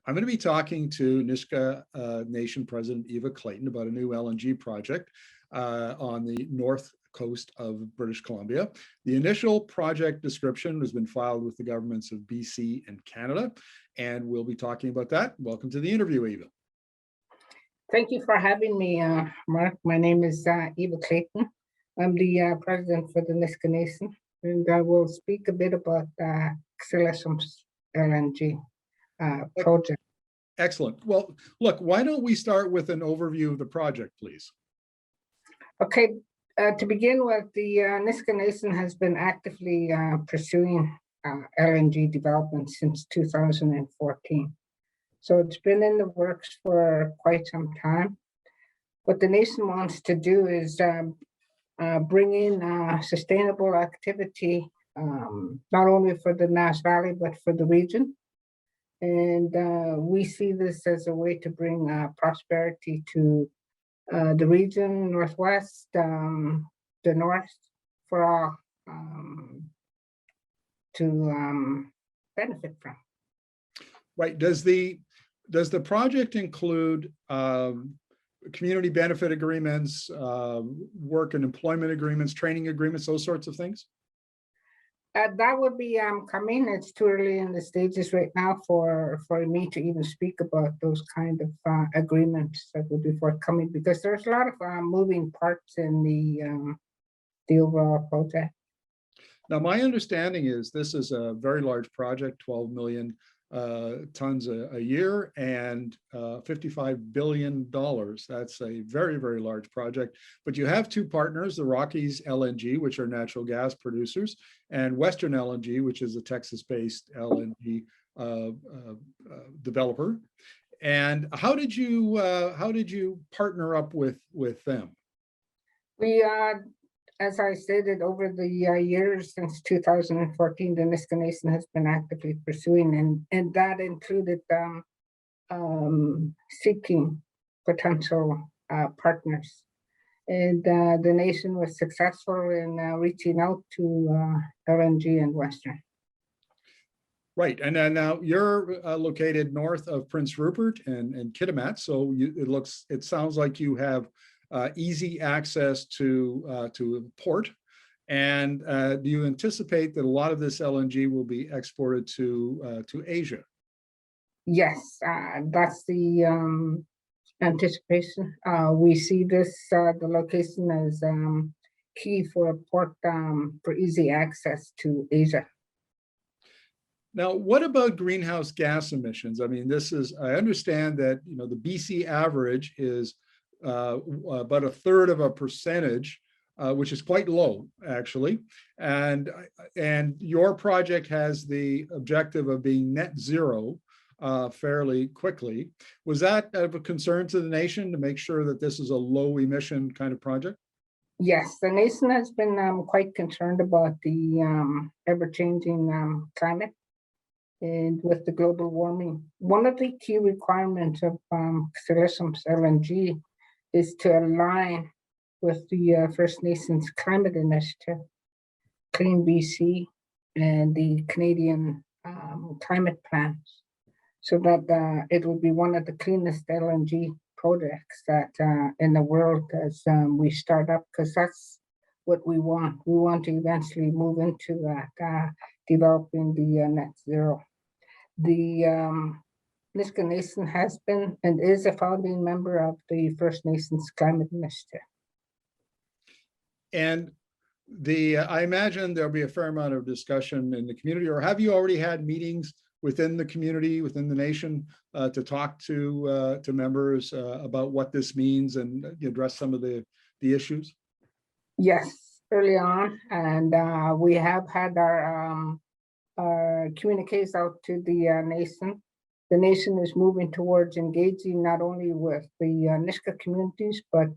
I'm going to be talking to Nisga'a Nation President Eva Clayton about a new LNG project on the north coast of British Columbia. The initial project description has been filed with the governments of BC and Canada, and we'll be talking about that. Welcome to the interview, Eva. Thank you for having me, Mark. My name is Eva Clayton. I'm the president for the Nisga'a Nation, and I will speak a bit about Ksylishim's LNG project. Excellent. Well, look, why don't we start with an overview of the project, please? Okay, to begin with, the Nisga'a Nation has been actively pursuing LNG development since 2014. So it's been in the works for quite some time. What the nation wants to do is bring in sustainable activity, not only for the Nass Valley, but for the region. And we see this as a way to bring prosperity to the region, Northwest, the North, for all to benefit from. Right. Does the project include community benefit agreements, work and employment agreements, training agreements, those sorts of things? That would be coming. It's too early in the stages right now for me to even speak about those kind of agreements that would be forthcoming, because there's a lot of moving parts in the overall project. Now, my understanding is this is a very large project, 12 million tons a year, and $55 billion. That's a very, very large project. But you have two partners, the Rockies LNG, which are natural gas producers, and Western LNG, which is a Texas-based LNG developer. And how did you partner up with them? We as I stated, over the years since 2014, the Nisga'a Nation has been actively pursuing, and that included seeking potential partners. And the nation was successful in reaching out to LNG and Western. Right, and then now you're located north of Prince Rupert and Kitimat, so it sounds like you have easy access to port. And do you anticipate that a lot of this LNG will be exported to Asia? Yes, that's the anticipation. We see this, the location as key for a port for easy access to Asia. Now, what about greenhouse gas emissions? I mean, I understand that, the BC average is about 1/3%, which is quite low, actually. And your project has the objective of being net zero fairly quickly. Was that of a concern to the nation to make sure that this is a low emission kind of project? Yes, the nation has been quite concerned about the ever-changing climate. And with the global warming, one of the key requirements of Ksylishim's LNG is to align with the First Nations Climate Initiative, Clean BC, and the Canadian climate plans, so that it will be one of the cleanest LNG projects that in the world as we start up, because that's what we want. We want to eventually move into that, developing the net zero. The Nisga'a Nation has been and is a founding member of the First Nations Climate Initiative. And I imagine there'll be a fair amount of discussion in the community, or have you already had meetings within the community, within the nation, to talk to members about what this means and address some of the issues? Yes, early on, and we have had our communiques out to the nation. The nation is moving towards engaging not only with the Nisga'a communities, but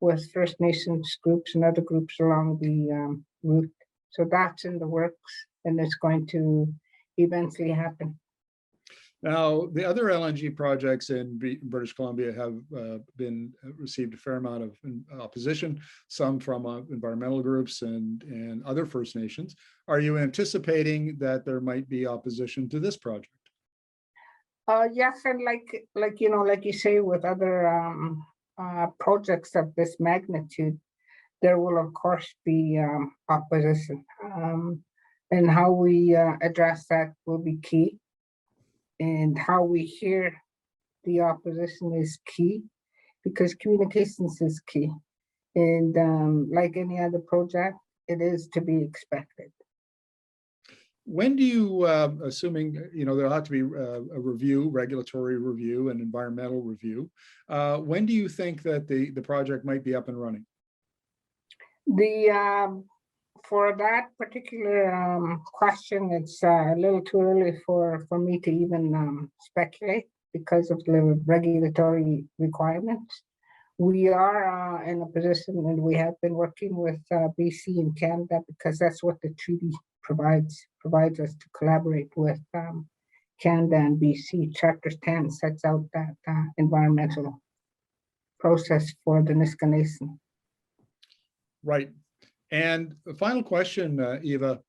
with First Nations groups and other groups along the route. So that's in the works, and it's going to eventually happen. Now, the other LNG projects in British Columbia have received a fair amount of opposition, some from environmental groups and other First Nations. Are you anticipating that there might be opposition to this project? Yes, and like you know, like you say, with other projects of this magnitude, there will of course be opposition. And how we address that will be key. And how we hear the opposition is key, because communications is key. And like any other project, it is to be expected. When do you, assuming, there'll have to be a review, regulatory review and environmental review. When do you think that the project might be up and running? For that particular question, it's a little too early for me to even speculate because of the regulatory requirements. We are in a position, and we have been working with BC and Canada, because that's what the treaty provides us to collaborate with Canada and BC. Chapter 10 sets out that environmental process for the Niskanesin. Right. And the final question, Eva,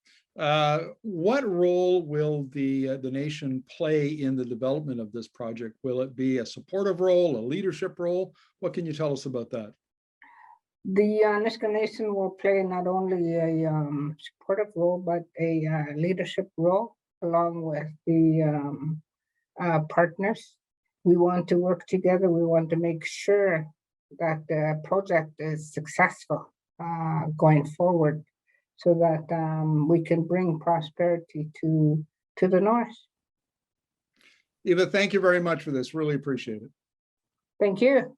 what role will the nation play in the development of this project? Will it be a supportive role, a leadership role? What can you tell us about that? The Niskanesin will play not only a supportive role, but a leadership role along with the partners. We want to work together. We want to make sure that the project is successful going forward, so that we can bring prosperity to the north. Eva, thank you very much for this. Really appreciate it. Thank you.